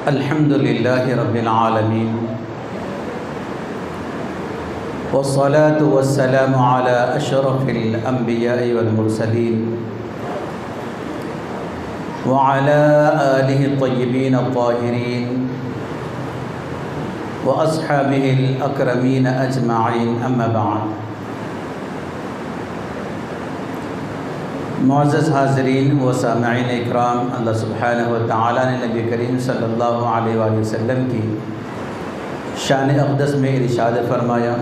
الحمد لله رب العالمين والصلاة والسلام على أشرف الأنبياء والمرسلين وعلى آله الطيبين الطاهرين وأصحابه الأكرمين أجمعين أما بعد۔ معزز حاضرین و سامعین اکرام، اللہ سبحانہ و تعالیٰ نے نبی کریم صلی اللہ علیہ وآلہ وسلم کی شان اقدس میں ارشاد فرمایا،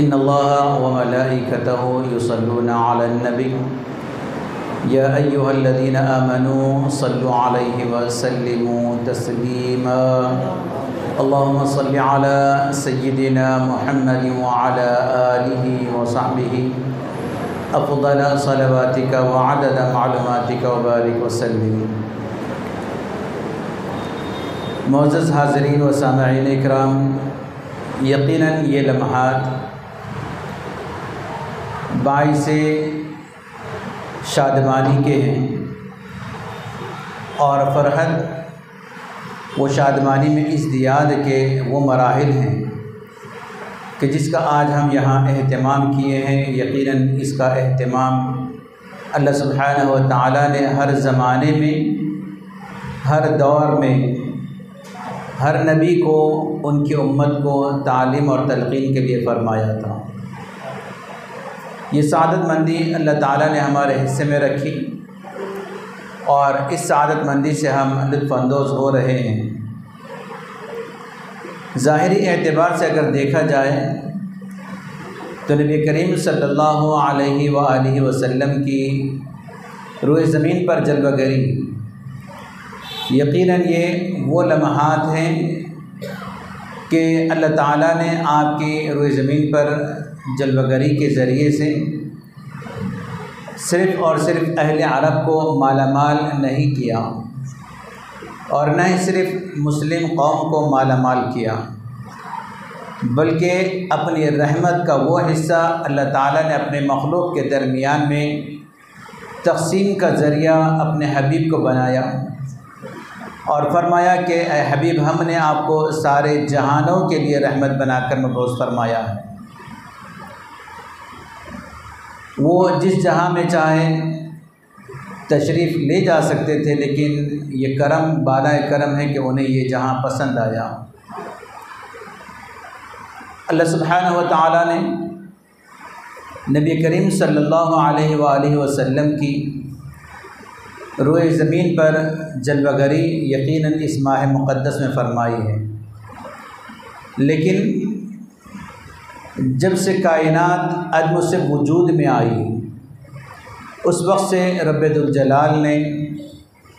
ان اللہ و ملائکتہ یصلون علی النبی یا ایہا الذین آمنوا صلوا علیہ وسلموا تسلیما۔ اللہم صل علی سیدنا محمد وعلی آلہ وصحبہ افضل صلواتک وعدد معلوماتک وبارک وسلم۔ معزز حاضرین و سامعین اکرام، یقیناً یہ لمحات باعث شادمانی کے ہیں، اور فرحت و شادمانی میں ازدیاد کے وہ مراحل ہیں کہ جس کا آج ہم یہاں اہتمام کیے ہیں۔ یقیناً اس کا اہتمام اللہ سبحانہ و تعالیٰ نے ہر زمانے میں، ہر دور میں، ہر نبی کو، ان کی امت کو تعلیم اور تلقین کے لیے فرمایا تھا۔ یہ سعادت مندی اللہ تعالیٰ نے ہمارے حصے میں رکھی، اور اس سعادت مندی سے ہم لطف اندوز ہو رہے ہیں۔ ظاہری اعتبار سے اگر دیکھا جائے تو نبی کریم صلی اللہ علیہ وآلہ وسلم کی روئے زمین پر جلوہ گری، یقیناً یہ وہ لمحات ہیں کہ اللہ تعالیٰ نے آپ کی روئے زمین پر جلوہ گری کے ذریعے سے صرف اور صرف اہل عرب کو مالا مال نہیں کیا، اور نہ ہی صرف مسلم قوم کو مالا مال کیا، بلکہ اپنی رحمت کا وہ حصہ اللہ تعالیٰ نے اپنے مخلوق کے درمیان میں تقسیم کا ذریعہ اپنے حبیب کو بنایا، اور فرمایا کہ اے حبیب، ہم نے آپ کو سارے جہانوں کے لیے رحمت بنا کر مبعوث فرمایا ہے۔ وہ جس جہاں میں چاہیں تشریف لے جا سکتے تھے، لیکن یہ کرم بالائے کرم ہے کہ انہیں یہ جہاں پسند آیا۔ اللہ سبحانہ و تعالیٰ نے نبی کریم صلی اللہ علیہ وآلہ وسلم کی روئے زمین پر جلوہ گری یقیناً اس ماہ مقدس میں فرمائی ہے، لیکن جب سے کائنات عدم سے وجود میں آئی، اس وقت سے رب ذوالجلال نے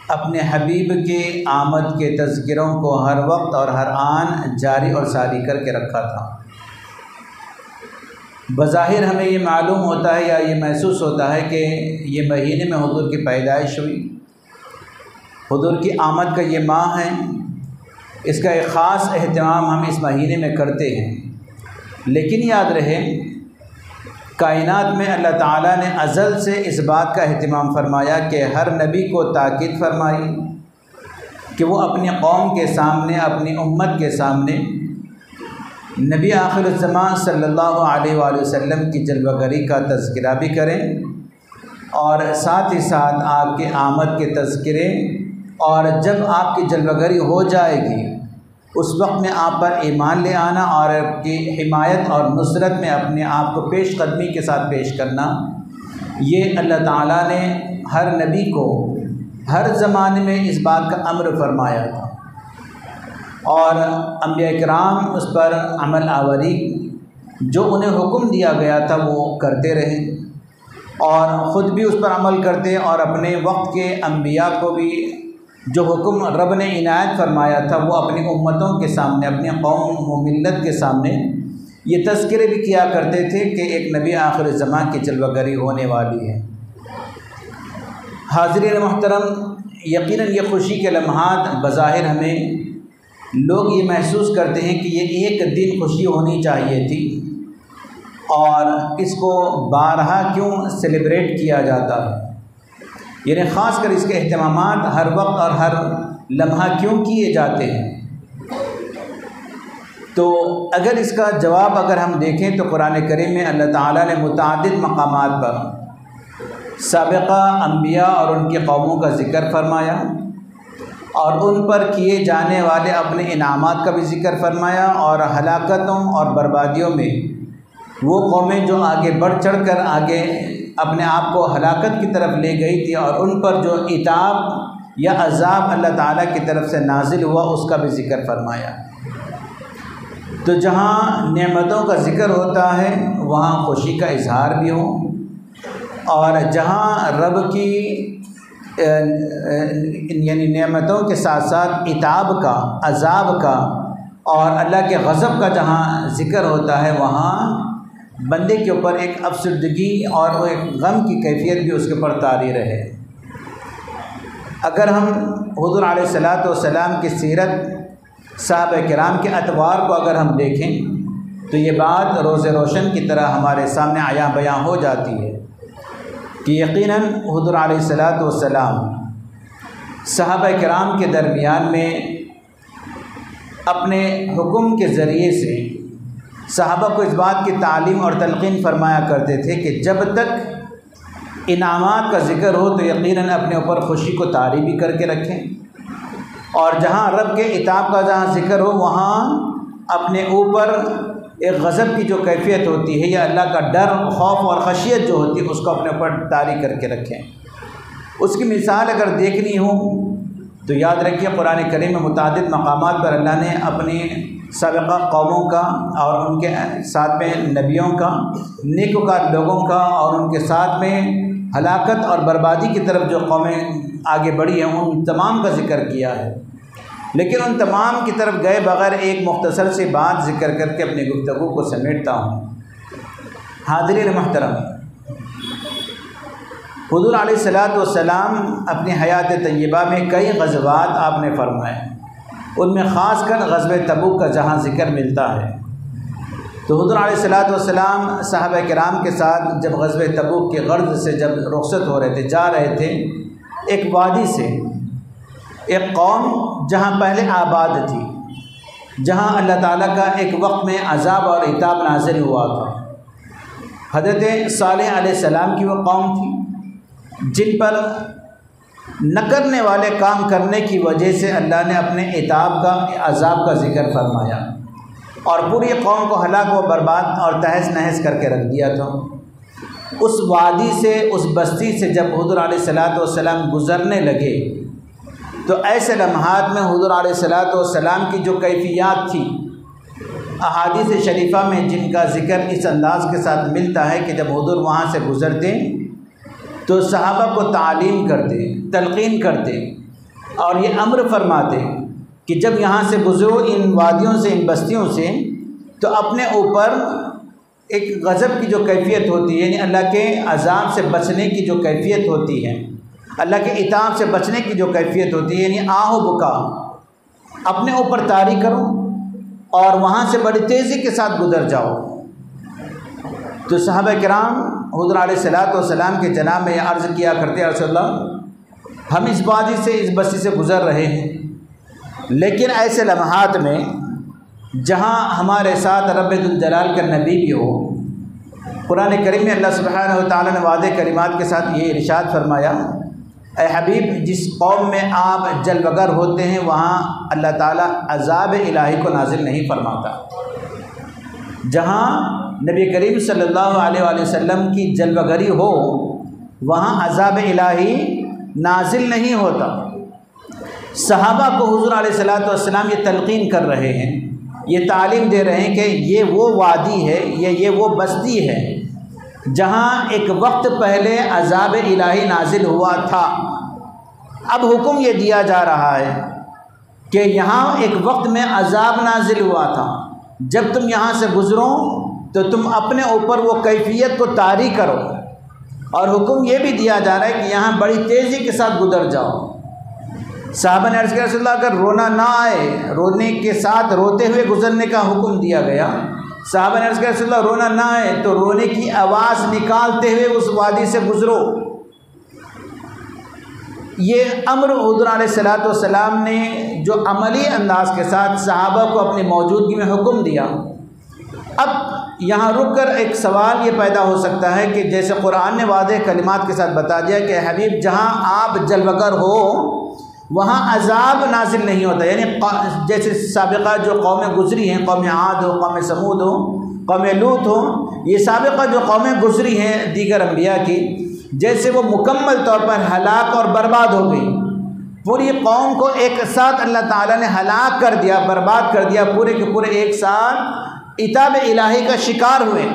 اپنے حبیب کی آمد کے تذکروں کو ہر وقت اور ہر آن جاری اور ساری کر کے رکھا تھا۔ بظاہر ہمیں یہ معلوم ہوتا ہے یا یہ محسوس ہوتا ہے کہ یہ مہینے میں حضور کی پیدائش ہوئی، حضور کی آمد کا یہ ماہ ہے، اس کا ایک خاص اہتمام ہم اس مہینے میں کرتے ہیں، لیکن یاد رہے کائنات میں اللہ تعالیٰ نے ازل سے اس بات کا اہتمام فرمایا کہ ہر نبی کو تاکید فرمائی کہ وہ اپنی قوم کے سامنے، اپنی امت کے سامنے نبی آخر الزمان صلی اللہ علیہ وآلہ وسلم کی جلوہ گری کا تذکرہ بھی کریں، اور ساتھ ہی ساتھ آپ کے آمد کے تذکرے، اور جب آپ کی جلوہ گری ہو جائے گی اس وقت میں آپ پر ایمان لے آنا اور آپ کی حمایت اور نصرت میں اپنے آپ کو پیش قدمی کے ساتھ پیش کرنا، یہ اللہ تعالیٰ نے ہر نبی کو ہر زمانے میں اس بات کا امر فرمایا تھا، اور انبیاء کرام اس پر عمل آوری جو انہیں حکم دیا گیا تھا وہ کرتے رہے، اور خود بھی اس پر عمل کرتے، اور اپنے وقت کے انبیاء کو بھی جو حکم رب نے عنایت فرمایا تھا وہ اپنی امتوں کے سامنے، اپنی قوم و ملت کے سامنے یہ تذکرے بھی کیا کرتے تھے کہ ایک نبی آخر زمان کی جلوہ گری ہونے والی ہے۔ حاضرین محترم، یقیناً یہ خوشی کے لمحات بظاہر ہمیں لوگ یہ محسوس کرتے ہیں کہ یہ ایک دن خوشی ہونی چاہیے تھی، اور اس کو بارہا کیوں سیلیبریٹ کیا جاتا ہے، یعنی خاص کر اس کے اہتمامات ہر وقت اور ہر لمحہ کیوں کیے جاتے ہیں؟ تو اگر اس کا جواب اگر ہم دیکھیں تو قرآن کریم میں اللہ تعالیٰ نے متعدد مقامات پر سابقہ انبیاء اور ان کی قوموں کا ذکر فرمایا اور ان پر کیے جانے والے اپنے انعامات کا بھی ذکر فرمایا، اور ہلاکتوں اور بربادیوں میں وہ قومیں جو آگے بڑھ چڑھ کر آگے اپنے آپ کو ہلاکت کی طرف لے گئی تھی، اور ان پر جو عتاب یا عذاب اللہ تعالیٰ کی طرف سے نازل ہوا اس کا بھی ذکر فرمایا۔ تو جہاں نعمتوں کا ذکر ہوتا ہے وہاں خوشی کا اظہار بھی ہو، اور جہاں رب کی یعنی نعمتوں کے ساتھ ساتھ عتاب کا، عذاب کا اور اللہ کے غضب کا جہاں ذکر ہوتا ہے وہاں بندے کے اوپر ایک افسردگی اور ایک غم کی کیفیت بھی اس کے اوپر طاری رہے۔ اگر ہم حضور علیہ الصلاۃ والسلام کی سیرت، صحابہ کرام کے اطوار کو اگر ہم دیکھیں تو یہ بات روز روشن کی طرح ہمارے سامنے عیاں بیاں ہو جاتی ہے کہ یقیناً حضور علیہ الصلاۃ والسلام صحابہ کرام کے درمیان میں اپنے حکم کے ذریعے سے صحابہ کو اس بات کی تعلیم اور تلقین فرمایا کرتے تھے کہ جب تک انعامات کا ذکر ہو تو یقیناً اپنے اوپر خوشی کو طاری بھی کر کے رکھیں، اور جہاں رب کے عتاب کا جہاں ذکر ہو وہاں اپنے اوپر ایک غضب کی جو کیفیت ہوتی ہے یا اللہ کا ڈر، خوف اور خشیت جو ہوتی ہے اس کو اپنے اوپر طاری کر کے رکھیں۔ اس کی مثال اگر دیکھنی ہو تو یاد رکھیے قرآن کریم میں متعدد مقامات پر اللہ نے اپنی سابقہ قوموں کا اور ان کے ساتھ میں نبیوں کا، نیکوکار لوگوں کا اور ان کے ساتھ میں ہلاکت اور بربادی کی طرف جو قومیں آگے بڑھی ہیں ان تمام کا ذکر کیا ہے، لیکن ان تمام کی طرف گئے بغیر ایک مختصر سی بات ذکر کر کے اپنی گفتگو کو سمیٹتا ہوں۔ حاضرین محترم، حضور علیہ الصلاۃ والسلام اپنی حیات طیبہ میں کئی غزوات آپ نے فرمائے، ان میں خاص کر غزوہ تبوک کا جہاں ذکر ملتا ہے تو حضور علیہ الصلاۃ والسلام صحابہ کرام کے ساتھ جب غزوہ تبوک کے غرض سے جب رخصت ہو رہے تھے، جا رہے تھے ایک وادی سے، ایک قوم جہاں پہلے آباد تھی، جہاں اللہ تعالیٰ کا ایک وقت میں عذاب اور عتاب نازل ہوا تھا۔ حضرت صالح علیہ السلام کی وہ قوم تھی جن پر نہ کرنے والے کام کرنے کی وجہ سے اللہ نے اپنے عتاب کا، عذاب کا ذکر فرمایا اور پوری قوم کو ہلاک و برباد اور تہس نہس کر کے رکھ دیا تھا۔ اس وادی سے، اس بستی سے جب حضور علیہ الصلاۃ والسلام گزرنے لگے تو ایسے لمحات میں حضور علیہ الصلاۃ والسلام کی جو کیفیات تھی، احادیث شریفہ میں جن کا ذکر اس انداز کے ساتھ ملتا ہے کہ جب حضور وہاں سے گزرتے تو صحابہ کو تعلیم کرتے، تلقین کرتے اور یہ امر فرماتے کہ جب یہاں سے گزرو ان وادیوں سے، ان بستیوں سے، تو اپنے اوپر ایک غضب کی جو کیفیت ہوتی ہے، یعنی اللہ کے عذاب سے بچنے کی جو کیفیت ہوتی ہے، اللہ کے عتاب سے بچنے کی جو کیفیت ہوتی ہے، یعنی آہ و بکا اپنے اوپر طاری کرو اور وہاں سے بڑی تیزی کے ساتھ گزر جاؤ۔ تو صحابہ کرام حضور علیہ الصلاۃ والسلام کے جناب میں یہ عرض کیا کرتے، یا رسول اللہ ہم اس وادی سے، اس بستی سے گزر رہے ہیں، لیکن ایسے لمحات میں جہاں ہمارے ساتھ رب ذوالجلال کا نبی بھی ہو۔ قرآن کریم میں اللہ سبحانہ و تعالیٰ نے واضح کلمات کے ساتھ یہ ارشاد فرمایا، اے حبیب جس قوم میں آپ جلوگر ہوتے ہیں وہاں اللہ تعالیٰ عذاب الہی کو نازل نہیں فرماتا۔ جہاں نبی کریم صلی اللہ علیہ وآلہ وسلم کی جلوگری ہو وہاں عذاب الہی نازل نہیں ہوتا۔ صحابہ کو حضور علیہ الصلاۃ والسلام یہ تلقین کر رہے ہیں، یہ تعلیم دے رہے ہیں کہ یہ وہ وادی ہے، یہ وہ بستی ہے جہاں ایک وقت پہلے عذاب الہی نازل ہوا تھا۔ اب حکم یہ دیا جا رہا ہے کہ یہاں ایک وقت میں عذاب نازل ہوا تھا، جب تم یہاں سے گزرو تو تم اپنے اوپر وہ کیفیت کو طاری کرو، اور حکم یہ بھی دیا جا رہا ہے کہ یہاں بڑی تیزی کے ساتھ گزر جاؤ۔ صحابہ نے عرض کیا رسول اللہ اگر رونا نہ آئے، رونے کے ساتھ روتے ہوئے گزرنے کا حکم دیا گیا۔ صحابہ نے عرض کیا رسول اللہ رونا نہ آئے تو رونے کی آواز نکالتے ہوئے اس وادی سے گزرو۔ یہ امر حضور علیہ الصلوۃ والسلام نے جو عملی انداز کے ساتھ صحابہ کو اپنی موجودگی میں حکم دیا۔ اب یہاں رک کر ایک سوال یہ پیدا ہو سکتا ہے کہ جیسے قرآن نے واضح کلمات کے ساتھ بتا دیا کہ حبیب جہاں آپ جلوگر ہو وہاں عذاب نازل نہیں ہوتا، یعنی جیسے سابقہ جو قومیں گزری ہیں، قوم عاد ہو، قوم سمود ہو، قوم لوط ہو، یہ سابقہ جو قومیں گزری ہیں دیگر انبیاء کی، جیسے وہ مکمل طور پر ہلاک اور برباد ہو گئی، پوری قوم کو ایک ساتھ اللہ تعالیٰ نے ہلاک کر دیا، برباد کر دیا، پورے کے پورے ایک ساتھ عتاب الہی کا شکار ہوئے۔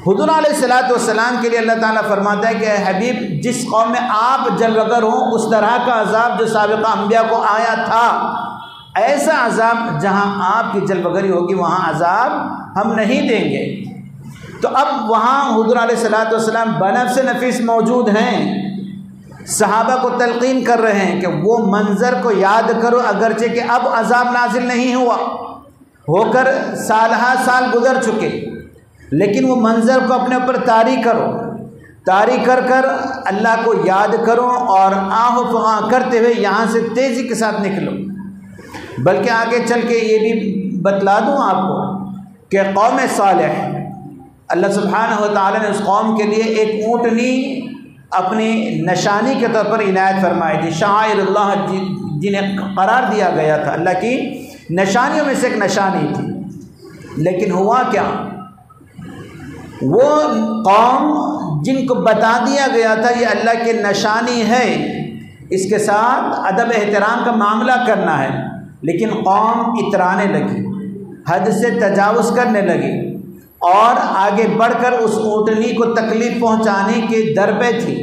حضور علیہ الصلوۃ والسلام کے لیے اللہ تعالیٰ فرماتا ہے کہ اے حبیب جس قوم میں آپ جلوگر ہوں اس طرح کا عذاب جو سابقہ انبیاء کو آیا تھا، ایسا عذاب جہاں آپ کی جلوگری ہوگی وہاں عذاب ہم نہیں دیں گے۔ تو اب وہاں حضور علیہ الصلوۃ والسلام بنفس نفیس موجود ہیں، صحابہ کو تلقین کر رہے ہیں کہ وہ منظر کو یاد کرو، اگرچہ کہ اب عذاب نازل نہیں ہوا، ہو کر سالہ سال گزر چکے، لیکن وہ منظر کو اپنے اوپر طاری کرو، طاری کر کر اللہ کو یاد کرو اور آہ و فغاں کرتے ہوئے یہاں سے تیزی کے ساتھ نکلو۔ بلکہ آگے چل کے یہ بھی بتلا دوں آپ کو کہ قوم صالح اللہ سبحانہ و تعالیٰ نے اس قوم کے لیے ایک اونٹنی اپنی نشانی کے طور پر عنایت فرمائی تھی، شعائر اللہ جنہیں قرار دیا گیا تھا، اللہ کی نشانیوں میں سے ایک نشانی تھی۔ لیکن ہوا کیا، وہ قوم جن کو بتا دیا گیا تھا یہ اللہ کی نشانی ہے، اس کے ساتھ ادب احترام کا معاملہ کرنا ہے، لیکن قوم اترانے لگی، حد سے تجاوز کرنے لگی اور آگے بڑھ کر اس اونٹنی کو تکلیف پہنچانے کے در پہ تھی۔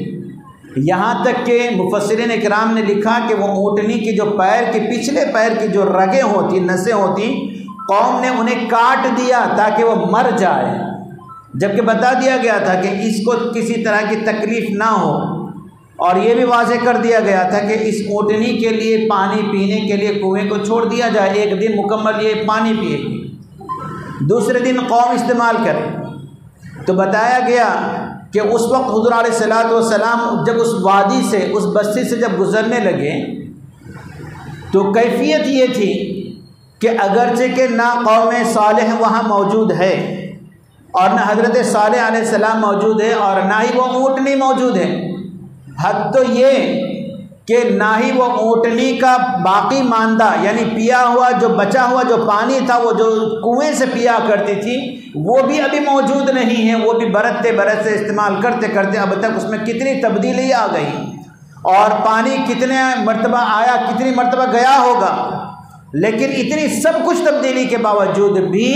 یہاں تک کہ مفسرین اکرام نے لکھا کہ وہ اونٹنی کے جو پیر کے پچھلے پیر کی جو رگیں ہوتی، نسیں ہوتی، قوم نے انہیں کاٹ دیا تاکہ وہ مر جائے، جبکہ بتا دیا گیا تھا کہ اس کو کسی طرح کی تکلیف نہ ہو، اور یہ بھی واضح کر دیا گیا تھا کہ اس اونٹنی کے لیے پانی پینے کے لیے کنویں کو چھوڑ دیا جائے، ایک دن مکمل یہ پانی پیے گی، دوسرے دن قوم استعمال کرے۔ تو بتایا گیا کہ اس وقت حضور علیہ الصلوۃ والسلام جب اس وادی سے، اس بستی سے جب گزرنے لگے تو کیفیت یہ تھی کہ اگرچہ کہ نہ قوم صالح وہاں موجود ہے اور نہ حضرت صالح علیہ السلام موجود ہے اور نہ ہی وہ اونٹنی موجود ہے، حد تو یہ کہ نہ ہی وہ اونٹنی کا باقی ماندہ یعنی پیا ہوا جو بچا ہوا جو پانی تھا، وہ جو کنویں سے پیا کرتی تھی، وہ بھی ابھی موجود نہیں ہے، وہ بھی برتتے برتتے استعمال کرتے کرتے اب تک اس میں کتنی تبدیلی آ گئی اور پانی کتنے مرتبہ آیا، کتنی مرتبہ گیا ہوگا، لیکن اتنی سب کچھ تبدیلی کے باوجود بھی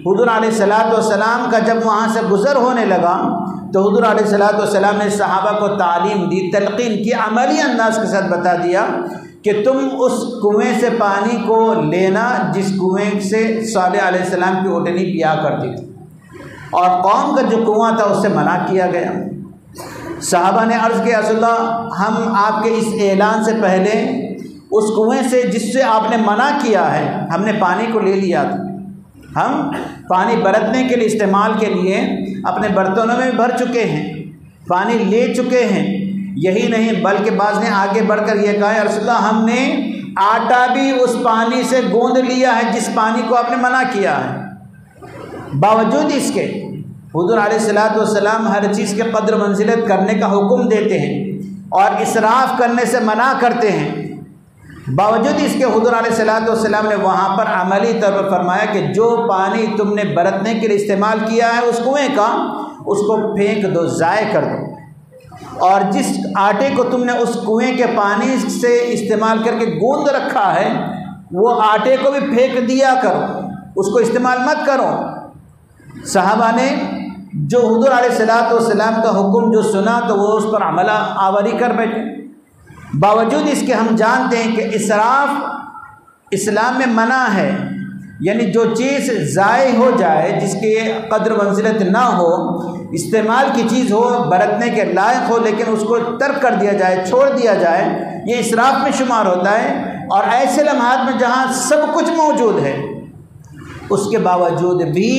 حضور علیہ الصلوۃ والسلام کا جب وہاں سے گزر ہونے لگا تو حضور علیہ الصلوۃ والسلام نے صحابہ کو تعلیم دی، تلقین کی، عملی انداز کے ساتھ بتا دیا کہ تم اس کنویں سے پانی کو لینا جس کنویں سے صالح علیہ السلام کی اونٹنی پیا کرتی تھی، اور قوم کا جو کنواں تھا اس سے منع کیا گیا۔ صحابہ نے عرض کیا رسول اللہ ہم آپ کے اس اعلان سے پہلے اس کنویں سے جس سے آپ نے منع کیا ہے ہم نے پانی کو لے لیا تھا، ہم پانی برتنے کے لیے استعمال کے لیے اپنے برتنوں میں بھر چکے ہیں، پانی لے چکے ہیں، یہی نہیں بلکہ بعض نے آگے بڑھ کر یہ کہا رسول اللہ ہم نے آٹا بھی اس پانی سے گوندھ لیا ہے جس پانی کو آپ نے منع کیا ہے۔ باوجود اس کے حضور علیہ الصلوۃ والسلام ہر چیز کے قدر منزلت کرنے کا حکم دیتے ہیں اور اسراف کرنے سے منع کرتے ہیں، باوجود اس کے حضور علیہ الصلوۃ والسلام نے وہاں پر عملی طور پر فرمایا کہ جو پانی تم نے برتنے کے لیے استعمال کیا ہے اس کنویں کا، اس کو پھینک دو، ضائع کر دو، اور جس آٹے کو تم نے اس کنویں کے پانی سے استعمال کر کے گوندھ رکھا ہے وہ آٹے کو بھی پھینک دیا کرو، اس کو استعمال مت کرو۔ صحابہ نے جو حضور علیہ الصلوۃ والسلام کا حکم جو سنا تو وہ اس پر عمل آوری کر بیٹھے۔ باوجود اس کے ہم جانتے ہیں کہ اسراف اسلام میں منع ہے، یعنی جو چیز ضائع ہو جائے، جس کی قدر منزلت نہ ہو، استعمال کی چیز ہو، برتنے کے لائق ہو، لیکن اس کو ترک کر دیا جائے، چھوڑ دیا جائے، یہ اسراف میں شمار ہوتا ہے۔ اور ایسے لمحات میں جہاں سب کچھ موجود ہے، اس کے باوجود بھی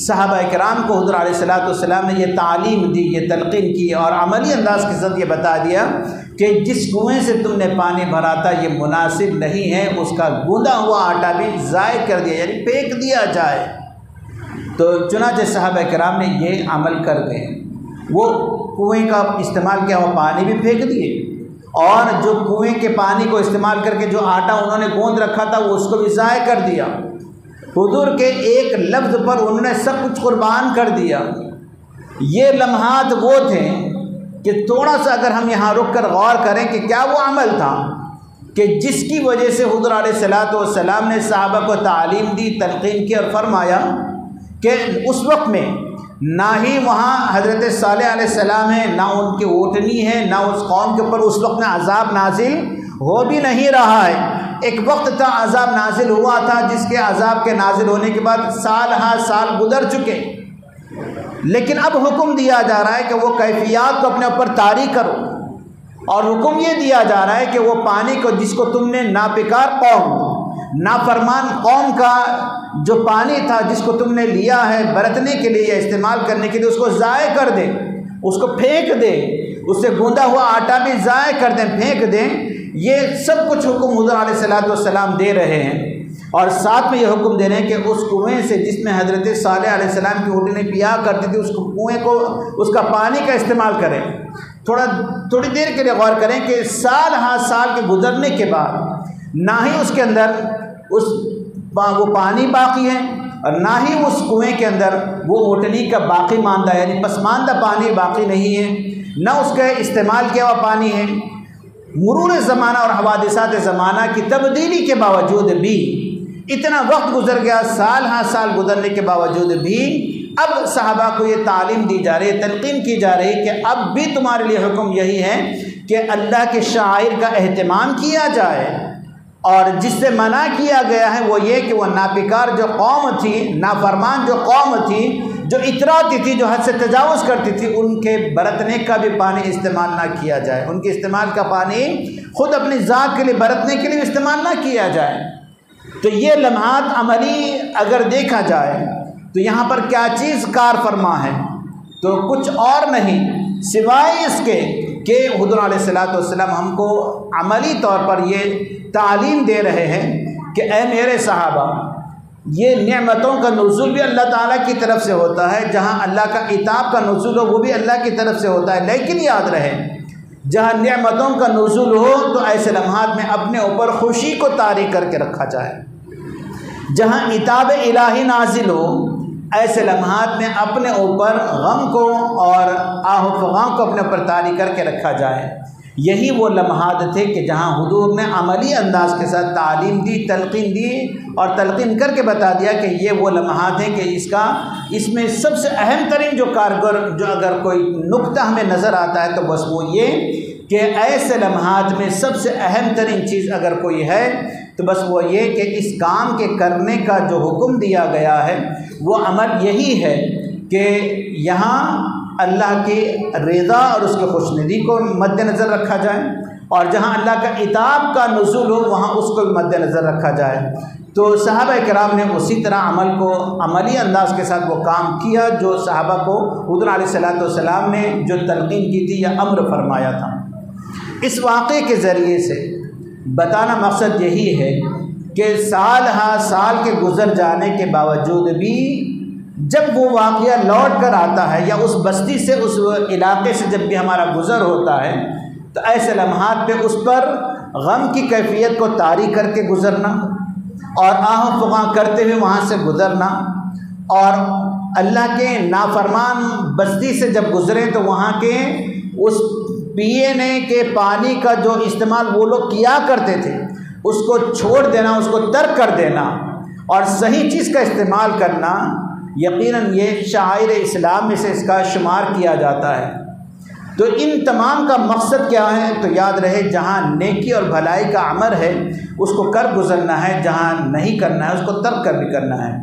صحابہ کرام کو حضور علیہ الصلوۃ والسلام نے یہ تعلیم دی، یہ تلقین کی اور عملی انداز کے ساتھ یہ بتا دیا کہ جس کنویں سے تم نے پانی بھرا تھا یہ مناسب نہیں ہے، اس کا گوندا ہوا آٹا بھی ضائع کر دیا، یعنی پھینک دیا جائے۔ تو چنانچہ صحابہ کرام نے یہ عمل کر گئے، وہ کنویں کا استعمال کیا ہوا پانی بھی پھینک دیے، اور جو کنویں کے پانی کو استعمال کر کے جو آٹا انہوں نے گوندھ رکھا تھا وہ اس کو بھی ضائع کر دیا۔ حضور کے ایک لفظ پر انہوں نے سب کچھ قربان کر دیا۔ یہ لمحات وہ تھے کہ تھوڑا سا اگر ہم یہاں رک کر غور کریں کہ کیا وہ عمل تھا کہ جس کی وجہ سے حضور علیہ الصلوۃ والسلام نے صحابہ کو تعلیم دی، تلقین کی اور فرمایا کہ اس وقت میں نہ ہی وہاں حضرت صالح علیہ السلام ہے، نہ ان کی اونٹنی ہے، نہ اس قوم کے اوپر اس وقت میں عذاب نازل ہو بھی نہیں رہا ہے۔ ایک وقت تھا عذاب نازل ہوا تھا، جس کے عذاب کے نازل ہونے کے بعد سال ہا سال گزر چکے، لیکن اب حکم دیا جا رہا ہے کہ وہ کیفیات کو اپنے اوپر طاری کرو، اور حکم یہ دیا جا رہا ہے کہ وہ پانی کو جس کو تم نے ناپکار قوم، نافرمان قوم کا جو پانی تھا جس کو تم نے لیا ہے برتنے کے لیے یا استعمال کرنے کے لیے، اس کو ضائع کر دیں، اس کو پھینک دیں، اس سے گوندا ہوا آٹا بھی ضائع کر دیں، پھینک دیں۔ یہ سب کچھ حکم حضور علیہ الصلوۃ والسلام دے رہے ہیں، اور ساتھ میں یہ حکم دے رہے ہیں کہ اس کنویں سے جس میں حضرت صالح علیہ السلام کی اونٹنی پیا کرتی تھی، اس کنویں کو، اس کا پانی کا استعمال کریں۔ تھوڑی دیر کے لیے غور کریں کہ سال ہا سال کے گزرنے کے بعد نہ ہی اس کے اندر وہ پانی باقی ہے، اور نہ ہی اس کنویں کے اندر وہ اونٹنی کا باقی ماندہ یعنی پسماندہ پانی باقی نہیں ہے، نہ اس کا استعمال کیا ہوا پانی ہے۔ مرور زمانہ اور حوادثات زمانہ کی تبدیلی کے باوجود بھی اتنا وقت گزر گیا، سال ہا سال گزرنے کے باوجود بھی اب صحابہ کو یہ تعلیم دی جا رہی ہے، تلقین کی جا رہی ہے کہ اب بھی تمہارے لیے حکم یہی ہے کہ اللہ کے شعائر کا اہتمام کیا جائے، اور جس سے منع کیا گیا ہے وہ یہ کہ وہ ناپکار جو قوم تھی، نافرمان جو قوم تھی، جو اتراتی تھی، جو حد سے تجاوز کرتی تھی، ان کے برتنے کا بھی پانی استعمال نہ کیا جائے، ان کے استعمال کا پانی خود اپنی ذات کے لیے برتنے کے لیے استعمال نہ کیا جائے۔ تو یہ لمحات عملی اگر دیکھا جائے تو یہاں پر کیا چیز کار فرما ہے؟ تو کچھ اور نہیں سوائے اس کے کہ حضور علیہ الصلوۃ والسلام ہم کو عملی طور پر یہ تعلیم دے رہے ہیں کہ اے میرے صحابہ، یہ نعمتوں کا نزول بھی اللہ تعالیٰ کی طرف سے ہوتا ہے، جہاں اللہ کا عتاب کا نزول ہو وہ بھی اللہ کی طرف سے ہوتا ہے، لیکن یاد رہے جہاں نعمتوں کا نزول ہو تو ایسے لمحات میں اپنے اوپر خوشی کو طاری کر کے رکھا جائے، جہاں عتاب الہی نازل ہو ایسے لمحات میں اپنے اوپر غم کو اور آہ و فغاں کو اپنے اوپر طاری کر کے رکھا جائے۔ یہی وہ لمحات تھے کہ جہاں حضور نے عملی انداز کے ساتھ تعلیم دی، تلقین دی، اور تلقین کر کے بتا دیا کہ یہ وہ لمحات ہیں کہ اس میں سب سے اہم ترین جو کارگر جو اگر کوئی نقطہ ہمیں نظر آتا ہے تو بس وہ یہ کہ ایسے لمحات میں سب سے اہم ترین چیز اگر کوئی ہے تو بس وہ یہ کہ اس کام کے کرنے کا جو حکم دیا گیا ہے وہ عمل یہی ہے کہ یہاں اللہ کی رضا اور اس کی خوشنودی کو مد نظر رکھا جائے، اور جہاں اللہ کا عتاب کا نزول ہو وہاں اس کو بھی مد نظر رکھا جائے۔ تو صحابہ کرام نے اسی طرح عمل کو عملی انداز کے ساتھ وہ کام کیا جو صحابہ کو حضور علیہ الصلوۃ والسلام نے جو تلقین کی تھی یا امر فرمایا تھا۔ اس واقعے کے ذریعے سے بتانا مقصد یہی ہے کہ سال ہا سال کے گزر جانے کے باوجود بھی جب وہ واقعہ لوٹ کر آتا ہے یا اس بستی سے اس علاقے سے جب بھی ہمارا گزر ہوتا ہے تو ایسے لمحات پہ اس پر غم کی کیفیت کو طاری کر کے گزرنا اور آہ و فغاں کرتے ہوئے وہاں سے گزرنا، اور اللہ کے نافرمان بستی سے جب گزریں تو وہاں کے اس پینے کے پانی کا جو استعمال وہ لوگ کیا کرتے تھے اس کو چھوڑ دینا، اس کو ترک کر دینا اور صحیح چیز کا استعمال کرنا، یقیناً یہ شعائر اسلام میں سے اس کا شمار کیا جاتا ہے۔ تو ان تمام کا مقصد کیا ہے؟ تو یاد رہے جہاں نیکی اور بھلائی کا عمل ہے اس کو کر گزرنا ہے، جہاں نہیں کرنا ہے اس کو ترک کر بھی کرنا ہے۔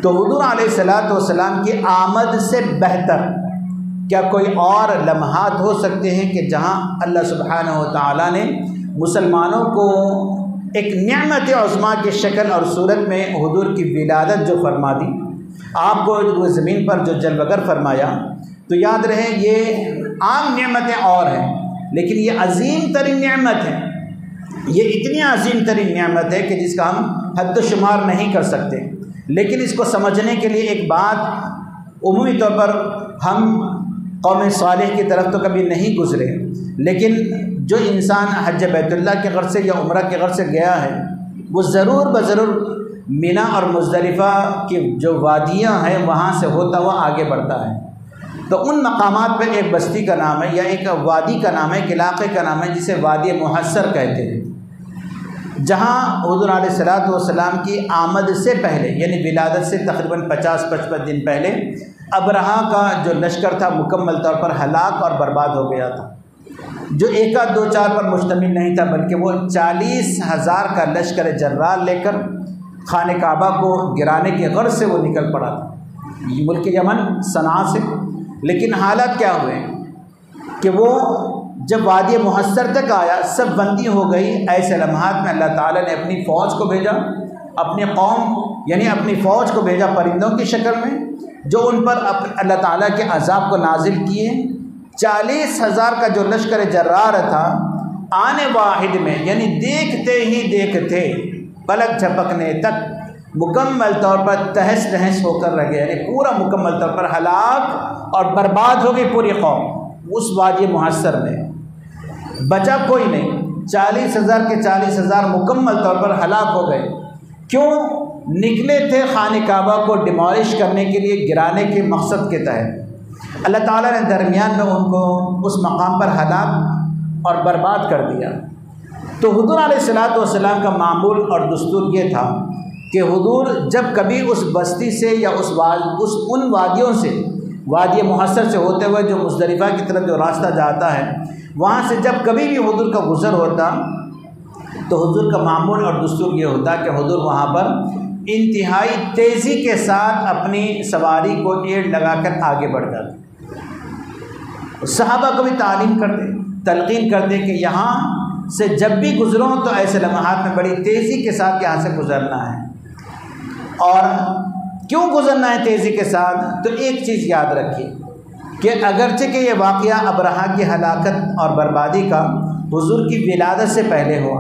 تو حضور علیہ الصلوۃ والسلام کی آمد سے بہتر کیا کوئی اور لمحات ہو سکتے ہیں کہ جہاں اللہ سبحانہ و تعالیٰ نے مسلمانوں کو ایک نعمت عظمیٰ کی شکل اور صورت میں حضور کی ولادت جو فرما دی، آپ کو وہ زمین پر جو جلوگر فرمایا، تو یاد رہے یہ عام نعمتیں اور ہیں، لیکن یہ عظیم ترین نعمت ہے، یہ اتنی عظیم ترین نعمت ہے کہ جس کا ہم حد و شمار نہیں کر سکتے۔ لیکن اس کو سمجھنے کے لیے ایک بات، عمومی طور پر ہم قوم صالح کی طرف تو کبھی نہیں گزرے، لیکن جو انسان حج بیت اللہ کے غرض سے یا عمرہ کے غرض سے گیا ہے، وہ ضرور بضرور مینا اور مزدلفہ کی جو وادیاں ہیں وہاں سے ہوتا ہوا آگے بڑھتا ہے۔ تو ان مقامات پہ ایک بستی کا نام ہے یا ایک وادی کا نام ہے، ایک علاقے کا نام ہے جسے وادی محصر کہتے ہیں، جہاں حضور علیہ الصلوۃ والسلام کی آمد سے پہلے یعنی ولادت سے تقریباً 50-55 دن پہلے ابرہہ کا جو لشکر تھا مکمل طور پر ہلاک اور برباد ہو گیا تھا، جو ایک آدھ دو چار پر مشتمل نہیں تھا، بلکہ وہ 40,000 کا لشکر جرار لے کر خانہ کعبہ کو گرانے کے غرض سے وہ نکل پڑا تھا ملک یمن صنعاء سے۔ لیکن حالات کیا ہوئے کہ وہ جب وادی محصر تک آیا سب بندی ہو گئی۔ ایسے لمحات میں اللہ تعالیٰ نے اپنی فوج کو بھیجا، اپنی قوم یعنی اپنی فوج کو بھیجا پرندوں کی شکل میں، جو ان پر اللہ تعالیٰ کے عذاب کو نازل کیے۔ 40,000 کا جو لشکر جرار تھا آنے واحد میں یعنی دیکھتے ہی دیکھتے پلک جھپکنے تک مکمل طور پر تہس نہس ہو کر رہ گیا، یعنی پورا مکمل طور پر ہلاک اور برباد ہو گئی پوری قوم اس وادی محصر میں، بچا کوئی نہیں۔ 40,000 کے 40,000 مکمل طور پر ہلاک ہو گئے۔ کیوں؟ نکلے تھے خانہ کعبہ کو ڈیمالش کرنے کے لیے، گرانے کے مقصد کے تحت۔ اللہ تعالیٰ نے درمیان میں ان کو اس مقام پر ہلاک اور برباد کر دیا۔ تو حضور علیہ الصلوۃ والسلام کا معمول اور دستور یہ تھا کہ حضور جب کبھی اس بستی سے یا ان وادیوں سے وادی محصر سے ہوتے ہوئے جو مزدلفہ کی طرف جو راستہ جاتا ہے وہاں سے جب کبھی بھی حضور کا گزر ہوتا تو حضور کا معمول اور دستور یہ ہوتا کہ حضور وہاں پر انتہائی تیزی کے ساتھ اپنی سواری کو ایڑ لگا کر آگے بڑھ جاتے۔ صحابہ کو بھی تعلیم کرتے، تلقین کرتے کہ یہاں سے جب بھی گزرو تو ایسے لمحات میں بڑی تیزی کے ساتھ یہاں سے گزرنا ہے۔ اور کیوں گزرنا ہے تیزی کے ساتھ؟ تو ایک چیز یاد رکھیے کہ اگرچہ کہ یہ واقعہ ابرہہ کی ہلاکت اور بربادی کا حضور کی ولادت سے پہلے ہوا،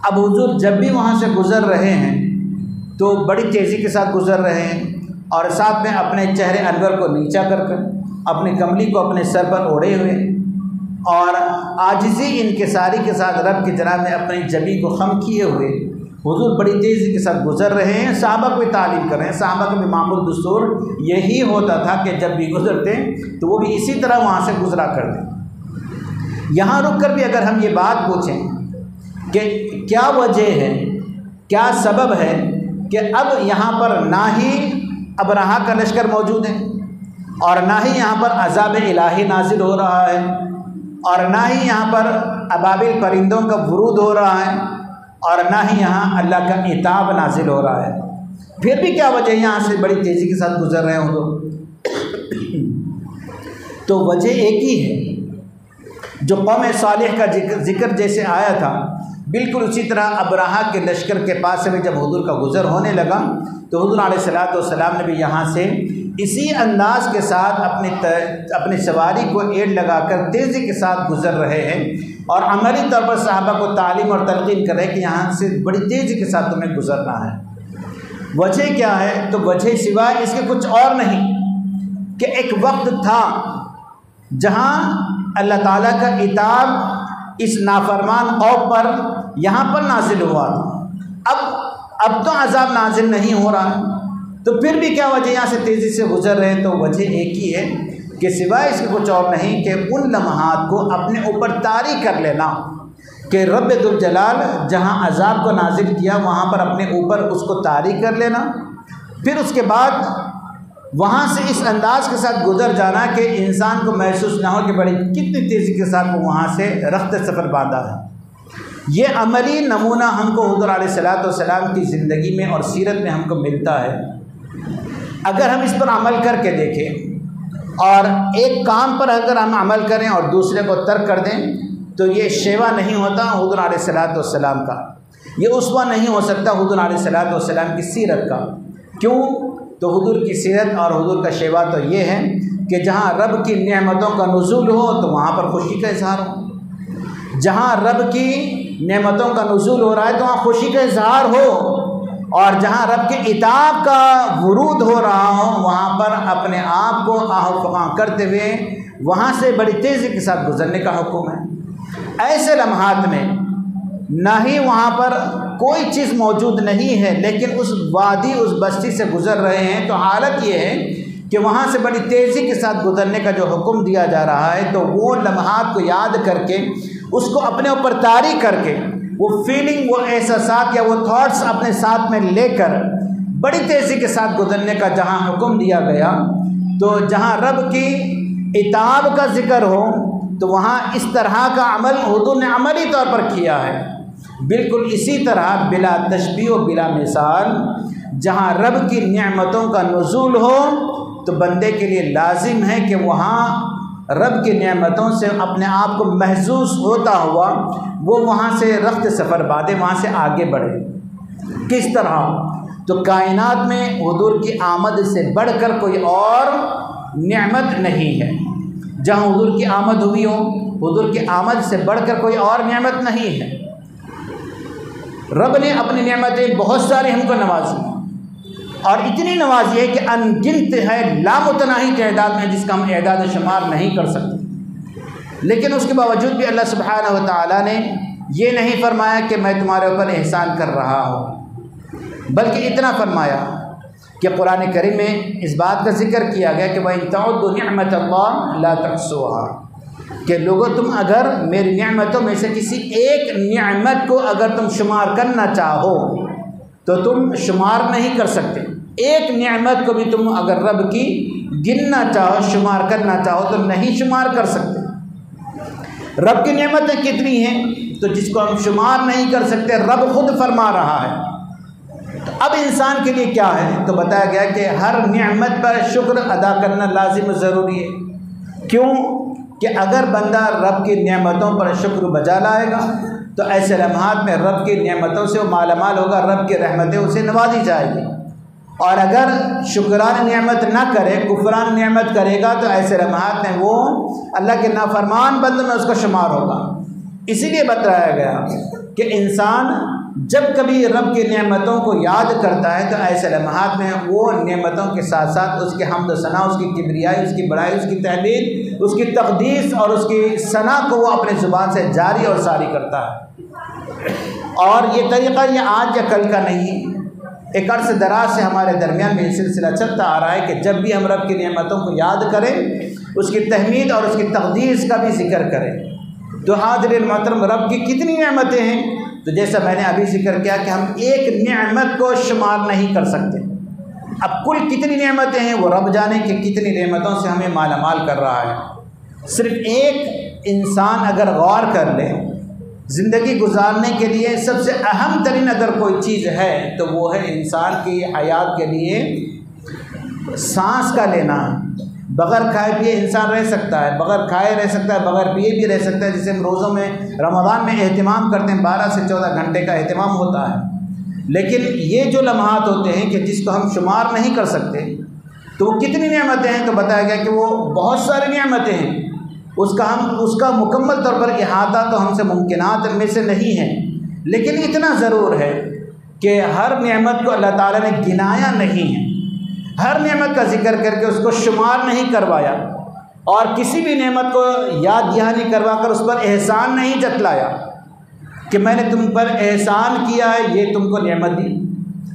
اب حضور جب بھی وہاں سے گزر رہے ہیں تو بڑی تیزی کے ساتھ گزر رہے ہیں، اور ساتھ میں اپنے چہرے انور کو نیچا کر اپنی کملی کو اپنے سر پر اوڑھے ہوئے اور عاجزی انکساری کے ساتھ رب کی جناب میں اپنی جبین کو خم کیے ہوئے حضور بڑی تیزی کے ساتھ گزر رہے ہیں۔ صحابہ کو بھی تعلیم کر رہے ہیں، صحابہ کا بھی معمول دستور یہی ہوتا تھا کہ جب بھی گزرتے تو وہ بھی اسی طرح وہاں سے گزرا کرتے۔ یہاں رک کر بھی اگر ہم یہ بات پوچھیں کہ کیا وجہ ہے، کیا سبب ہے کہ اب یہاں پر نہ ہی ابرہہ کا لشکر موجود ہے اور نہ ہی یہاں پر عذاب الہی نازل ہو رہا ہے اور نہ ہی یہاں پر ابابل پرندوں کا ورود ہو رہا ہے اور نہ ہی یہاں اللہ کا عتاب نازل ہو رہا ہے، پھر بھی کیا وجہ یہاں سے بڑی تیزی کے ساتھ گزر رہے ہوں تو وجہ ایک ہی ہے، جو قوم صالح کا ذکر جیسے آیا تھا بالکل اسی طرح ابرہہ کے لشکر کے پاس سے بھی جب حضور کا گزر ہونے لگا تو حضور علیہ الصلوۃ والسلام نے بھی یہاں سے اسی انداز کے ساتھ اپنی سواری کو ایڑ لگا کر تیزی کے ساتھ گزر رہے ہیں اور عملی طور پر صحابہ کو تعلیم اور تلقین کر رہے ہیں کہ یہاں سے بڑی تیزی کے ساتھ تمہیں گزرنا ہے۔ وجہ کیا ہے؟ تو وجہ سوائے اس کے کچھ اور نہیں کہ ایک وقت تھا جہاں اللہ تعالیٰ کا عتاب اس نافرمان قوم پر یہاں پر نازل ہوا تھا، اب تو عذاب نازل نہیں ہو رہا ہے، تو پھر بھی کیا وجہ یہاں سے تیزی سے گزر رہے ہیں؟ تو وجہ ایک ہی ہے کہ سوائے اس کے کچھ اور نہیں کہ ان لمحات کو اپنے اوپر طاری کر لینا کہ رب ذوالجلال جہاں عذاب کو نازل کیا وہاں پر اپنے اوپر اس کو طاری کر لینا، پھر اس کے بعد وہاں سے اس انداز کے ساتھ گزر جانا کہ انسان کو محسوس نہ ہو کہ بڑی کتنی تیزی کے ساتھ وہ وہاں سے رخت سفر باندھا ہے۔ یہ عملی نمونہ ہم کو حضور علیہ الصلوۃ والسلام کی زندگی میں اور سیرت میں ہم کو ملتا ہے۔ اگر ہم اس پر عمل کر کے دیکھیں اور ایک کام پر اگر ہم عمل کریں اور دوسرے کو ترک کر دیں تو یہ شیوا نہیں ہوتا حضور علیہ الصلوۃ والسلام کا۔ یہ اسوہ نہیں ہو سکتا حضور علیہ الصلوۃ والسلام کی سیرت کا۔ کیوں؟ تو حضور کی سیرت اور حضور کا شیوا تو یہ ہے کہ جہاں رب کی نعمتوں کا نزول ہو تو وہاں پر خوشی کا اظہار ہو، جہاں رب کی نعمتوں کا نزول ہو رہا ہے تو وہاں خوشی کا اظہار ہو، اور جہاں رب کے عتاب کا ورود ہو رہا ہو وہاں پر اپنے آپ کو آہ و فغاں کرتے ہوئے وہاں سے بڑی تیزی کے ساتھ گزرنے کا حکم ہے۔ ایسے لمحات میں نہ ہی وہاں پر کوئی چیز موجود نہیں ہے، لیکن اس وادی اس بستی سے گزر رہے ہیں تو حالت یہ ہے کہ وہاں سے بڑی تیزی کے ساتھ گزرنے کا جو حکم دیا جا رہا ہے، تو وہ لمحات کو یاد کر کے اس کو اپنے اوپر طاری کر کے وہ فیلنگ، وہ احساسات یا وہ تھاٹس اپنے ساتھ میں لے کر بڑی تیزی کے ساتھ گزرنے کا جہاں حکم دیا گیا، تو جہاں رب کی عتاب کا ذکر ہو تو وہاں اس طرح کا عمل حضور نے عملی طور پر کیا ہے۔ بالکل اسی طرح بلا تشبیہ و بلا مثال جہاں رب کی نعمتوں کا نزول ہو تو بندے کے لیے لازم ہے کہ وہاں رب کی نعمتوں سے اپنے آپ کو محظوظ ہوتا ہوا وہ وہاں سے رخت سفر بادے وہاں سے آگے بڑھے۔ کس طرح؟ تو کائنات میں حضور کی آمد سے بڑھ کر کوئی اور نعمت نہیں ہے۔ جہاں حضور کی آمد ہوئی ہو، حضور کی آمد سے بڑھ کر کوئی اور نعمت نہیں ہے۔ رب نے اپنی نعمتیں بہت سارے ہم کو نوازی، اور اتنی نوازی ہے کہ ان گنت ہے، لامتناہی تعداد میں جس کا ہم اعداد و شمار نہیں کر سکتے، لیکن اس کے باوجود بھی اللہ سبحانہ و تعالیٰ نے یہ نہیں فرمایا کہ میں تمہارے اوپر احسان کر رہا ہوں، بلکہ اتنا فرمایا کہ قرآن کریم میں اس بات کا ذکر کیا گیا کہ وَإِن تَعُدُّوا نِعْمَةَ اللَّهِ لَا تُحْصُوهَا، کہ لوگوں تم اگر میری نعمتوں میں سے کسی ایک نعمت کو اگر تم شمار کرنا چاہو تو تم شمار نہیں کر سکتے۔ ایک نعمت کو بھی تم اگر رب کی گننا چاہو، شمار کرنا چاہو تو نہیں شمار کر سکتے۔ رب کی نعمتیں کتنی ہیں تو جس کو ہم شمار نہیں کر سکتے، رب خود فرما رہا ہے۔ تو اب انسان کے لیے کیا ہے؟ تو بتایا گیا کہ ہر نعمت پر شکر ادا کرنا لازم و ضروری ہے۔ کیوں؟ کہ اگر بندہ رب کی نعمتوں پر شکر بجا لائے گا تو ایسے لمحات میں رب کی نعمتوں سے وہ مالا مال ہوگا، رب کی رحمتیں اسے نوازی جائے گی، اور اگر شکران نعمت نہ کرے، کفران نعمت کرے گا تو ایسے لمحات میں وہ اللہ کے نافرمان بندوں میں اس کا شمار ہوگا۔ اسی لیے بتایا گیا کہ انسان جب کبھی رب کی نعمتوں کو یاد کرتا ہے تو ایسے لمحات میں وہ نعمتوں کے ساتھ ساتھ اس کے حمد و ثنا، اس کی کبریائی، اس کی بڑائی، اس کی تحمید، اس کی تقدیس اور اس کی ثنا کو وہ اپنے زبان سے جاری اور ساری کرتا ہے۔ اور یہ طریقہ یہ آج یا کل کا نہیں، ایک عرصہ دراز سے ہمارے درمیان میں یہ سلسلہ چلتا آ رہا ہے کہ جب بھی ہم رب کی نعمتوں کو یاد کریں، اس کی تحمید اور اس کی تقدیس کا بھی ذکر کریں۔ تو حاضرین محترم، رب کی کتنی نعمتیں ہیں، تو جیسا میں نے ابھی ذکر کیا کہ ہم ایک نعمت کو شمار نہیں کر سکتے۔ اب کل کتنی نعمتیں ہیں وہ رب جانے کہ کتنی نعمتوں سے ہمیں مالا مال کر رہا ہے۔ صرف ایک انسان اگر غور کر لے، زندگی گزارنے کے لیے سب سے اہم ترین اگر کوئی چیز ہے تو وہ ہے انسان کی حیات کے لیے سانس کا لینا۔ بغیر کھائے پیے انسان رہ سکتا ہے، بغیر کھائے رہ سکتا ہے، بغیر پیے بھی رہ سکتا ہے، جسے ہم روزوں میں رمضان میں اہتمام کرتے ہیں، 12 سے 14 گھنٹے کا اہتمام ہوتا ہے۔ لیکن یہ جو لمحات ہوتے ہیں کہ جس کو ہم شمار نہیں کر سکتے، تو وہ کتنی نعمتیں ہیں، تو بتایا گیا کہ وہ بہت ساری نعمتیں ہیں، اس کا مکمل طور پر احاطہ تو ہم سے ممکنات میں سے نہیں ہے، لیکن اتنا ضرور ہے کہ ہر نعمت کو اللہ تعالیٰ نے گنایا نہیں ہے، ہر نعمت کا ذکر کر کے اس کو شمار نہیں کروایا، اور کسی بھی نعمت کو یاد دہانی کروا کر اس پر احسان نہیں جتلایا کہ میں نے تم پر احسان کیا ہے، یہ تم کو نعمت دی،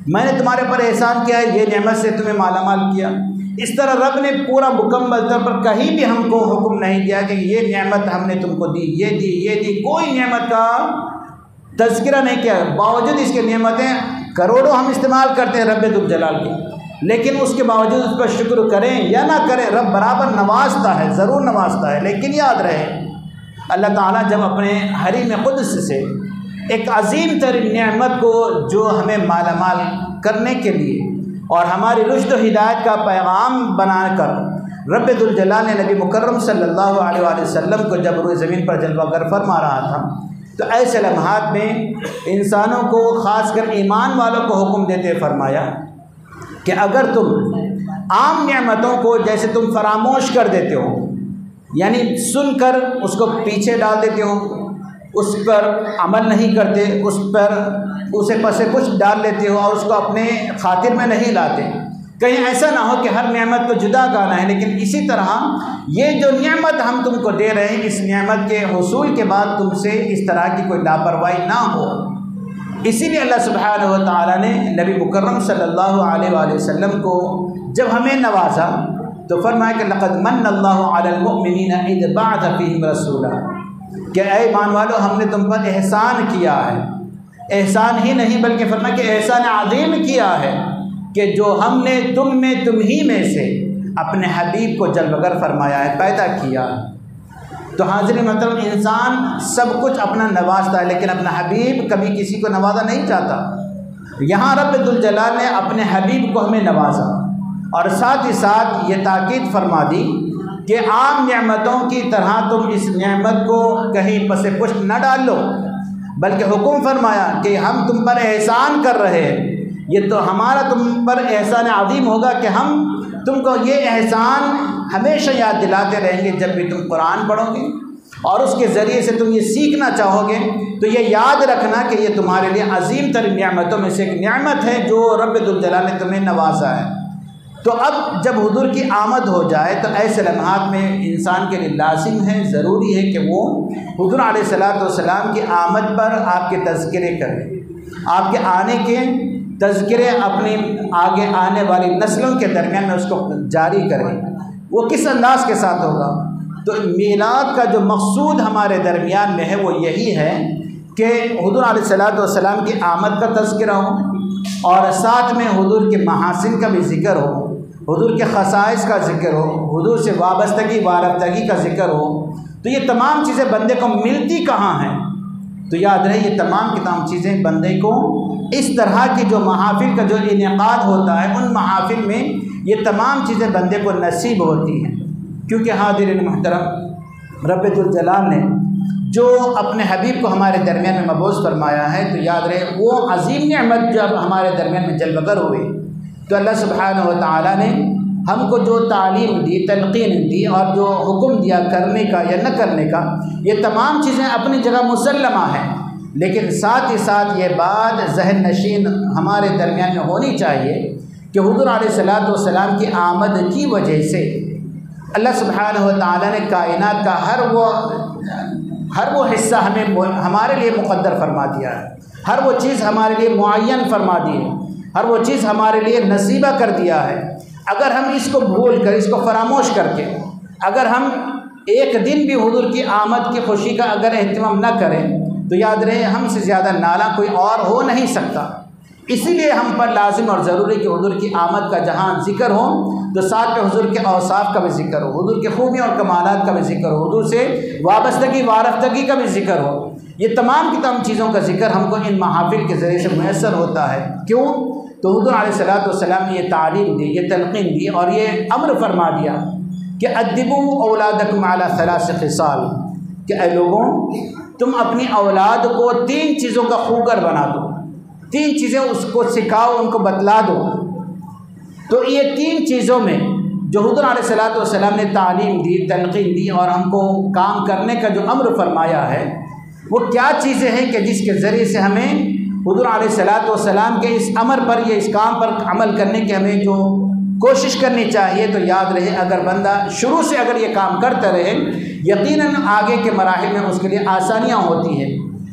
میں نے تمہارے پر احسان کیا ہے، یہ نعمت سے تمہیں مالا مال کیا۔ اس طرح رب نے پورا مکمل طور پر کہیں بھی ہم کو حکم نہیں دیا کہ یہ نعمت ہم نے تم کو دی، یہ دی، یہ دی، کوئی نعمت کا تذکرہ نہیں کیا۔ باوجود اس کے نعمتیں کروڑوں ہم استعمال کرتے ہیں رب ذوالجلال کی، لیکن اس کے باوجود اس پر شکر کریں یا نہ کریں، رب برابر نوازتا ہے، ضرور نوازتا ہے۔ لیکن یاد رہے اللہ تعالیٰ جب اپنے حریم قدس سے ایک عظیم ترین نعمت کو جو ہمیں مالا مال کرنے کے لیے اور ہماری رشد و ہدایت کا پیغام بنا کر رب ذوالجلال نے نبی مکرم صلی اللہ علیہ وآلہ وسلم کو جب روئے زمین پر جلوہ گر فرما رہا تھا، تو ایسے لمحات میں انسانوں کو، خاص کر ایمان والوں کو حکم دیتے فرمایا کہ اگر تم عام نعمتوں کو جیسے تم فراموش کر دیتے ہو، یعنی سن کر اس کو پیچھے ڈال دیتے ہو، اس پر عمل نہیں کرتے، اسے پس پش ڈال لیتے ہو اور اس کو اپنے خاطر میں نہیں لاتے، کہیں ایسا نہ ہو کہ ہر نعمت کو جدا گانا ہے، لیکن اسی طرح یہ جو نعمت ہم تم کو دے رہے ہیں، اس نعمت کے حصول کے بعد تم سے اس طرح کی کوئی لاپرواہی نہ ہو۔ اسی لیے اللہ سبحانہ و تعالیٰ نے نبی مکرم صلی اللہ علیہ وآلہ وسلم کو جب ہمیں نوازا تو فرمایا کہ لقد من اللہ علی المؤمنین اذ بعث فیہم رسولا، کہ اے ایمان والو ہم نے تم پر احسان کیا ہے، احسان ہی نہیں بلکہ فرمایا کہ احسان عظیم کیا ہے کہ جو ہم نے تم ہی میں سے اپنے حبیب کو جلوگر فرمایا ہے، پیدا کیا۔ تو حاضر مطلب انسان سب کچھ اپنا نوازتا ہے، لیکن اپنا حبیب کبھی کسی کو نوازا نہیں چاہتا۔ یہاں رب ذوالجلال نے اپنے حبیب کو ہمیں نوازا، اور ساتھ ہی ساتھ یہ تاکید فرما دی کہ عام نعمتوں کی طرح تم اس نعمت کو کہیں پس پشت نہ ڈال لو، بلکہ حکم فرمایا کہ ہم تم پر احسان کر رہے ہیں، یہ تو ہمارا تم پر احسان عظیم ہوگا کہ ہم تم کو یہ احسان ہمیشہ یاد دلاتے رہیں گے جب بھی تم قرآن پڑھو گے، اور اس کے ذریعے سے تم یہ سیکھنا چاہو گے تو یہ یاد رکھنا کہ یہ تمہارے لیے عظیم ترین نعمتوں میں سے ایک نعمت ہے جو رب ذوالجلال نے تمہیں نوازا ہے۔ تو اب جب حضور کی آمد ہو جائے تو ایسے لمحات میں انسان کے لیے لازم ہے، ضروری ہے کہ وہ حضور علیہ الصلوۃ والسلام کی آمد پر آپ کے تذکرے کریں، آپ کے آنے کے تذکرے اپنی آگے آنے والی نسلوں کے درمیان میں اس کو جاری کریں۔ وہ کس انداز کے ساتھ ہوگا؟ تو میلاد کا جو مقصود ہمارے درمیان میں ہے وہ یہی ہے کہ حضور علیہ الصلوۃ والسلام کی آمد کا تذکرہ ہو، اور ساتھ میں حضور کے محاسن کا بھی ذکر ہو، حضور کے خصائص کا ذکر ہو، حضور سے وابستگی کا ذکر ہو۔ تو یہ تمام چیزیں بندے کو ملتی کہاں ہیں؟ تو یاد رہے یہ تمام چیزیں بندے کو اس طرح کی جو محافل کا جو انعقاد ہوتا ہے، ان محافل میں یہ تمام چیزیں بندے کو نصیب ہوتی ہیں، کیونکہ حاضرین محترم رب ذوالجلال نے جو اپنے حبیب کو ہمارے درمیان میں مبعوث فرمایا ہے، تو یاد رہے وہ عظیم نعمت جب ہمارے درمیان میں جلوگر ہوئی تو اللہ سبحانہ و تعالیٰ نے ہم کو جو تعلیم دی، تلقین دی، اور جو حکم دیا کرنے کا یا نہ کرنے کا، یہ تمام چیزیں اپنی جگہ مسلمہ ہیں، لیکن ساتھ ہی ساتھ یہ بات ذہن نشین ہمارے درمیان میں ہونی چاہیے کہ حضور علیہ الصلوۃ والسلام کی آمد کی وجہ سے اللہ سبحانہ و تعالیٰ نے کائنات کا ہر وہ حصہ ہمارے لیے مقدر فرما دیا ہے، ہر وہ چیز ہمارے لیے معین فرما دی ہے، ہر وہ چیز ہمارے لیے نصیبہ کر دیا ہے۔ اگر ہم اس کو بھول کر، اس کو فراموش کر کے اگر ہم ایک دن بھی حضور کی آمد کی خوشی کا اگر اہتمام نہ کریں تو یاد رہے ہم سے زیادہ نالا کوئی اور ہو نہیں سکتا۔ اسی لیے ہم پر لازم اور ضروری کہ حضور کی آمد کا جہاں ذکر ہو تو ساتھ میں حضور کے اوصاف کا بھی ذکر ہو، حضور کے خوبیوں اور کمالات کا بھی ذکر ہو، حضور سے وابستگی کا بھی ذکر ہو۔ یہ تمام چیزوں کا ذکر ہم کو ان محافل کے ذریعے سے میسر ہوتا ہے۔ کیوں؟ تو حضور علیہ الصلوۃ والسلام نے یہ تعلیم دی، یہ تلقین دی، اور یہ امر فرما دیا کہ ادبوا اولادکم علی ثلاث خصال، کہ اے لوگوں تم اپنی اولاد کو 3 چیزوں کا خوگر بنا دو، 3 چیزیں اس کو سکھاؤ، ان کو بتلا دو۔ تو یہ 3 چیزوں میں جو حضور علیہ الصلوۃ والسلام نے تعلیم دی، تلقین دی، اور ہم کو کام کرنے کا جو امر فرمایا ہے، وہ کیا چیزیں ہیں کہ جس کے ذریعے سے ہمیں حضور علیہ الصلوۃ والسلام کے اس امر پر یا اس کام پر عمل کرنے کی ہمیں جو کوشش کرنی چاہیے۔ تو یاد رہے اگر بندہ شروع سے اگر یہ کام کرتا رہے، یقیناً آگے کے مراحل میں اس کے لیے آسانیاں ہوتی ہیں۔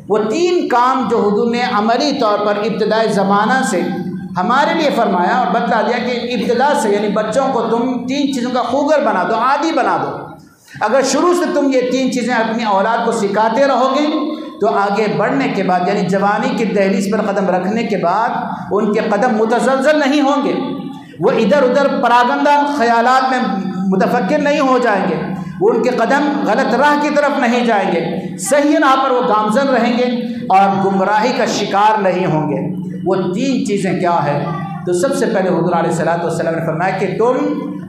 وہ 3 کام جو حضور نے عملی طور پر ابتدائی زمانہ سے ہمارے لیے فرمایا اور بتلا دیا کہ ابتدا سے، یعنی بچوں کو تم 3 چیزوں کا خوگر بنا دو، عادی بنا دو۔ اگر شروع سے تم یہ 3 چیزیں اپنی اولاد کو سکھاتے رہو گے تو آگے بڑھنے کے بعد، یعنی جوانی کی دہلیز پر قدم رکھنے کے بعد، ان کے قدم متزلزل نہیں ہوں گے، وہ ادھر ادھر پراگندہ خیالات میں متفکر نہیں ہو جائیں گے، وہ ان کے قدم غلط راہ کی طرف نہیں جائیں گے، صحیح راہ پر وہ گامزن رہیں گے اور گمراہی کا شکار نہیں ہوں گے۔ وہ 3 چیزیں کیا ہے؟ تو سب سے پہلے حضور علیہ الصلوۃ والسلام نے فرمایا کہ تم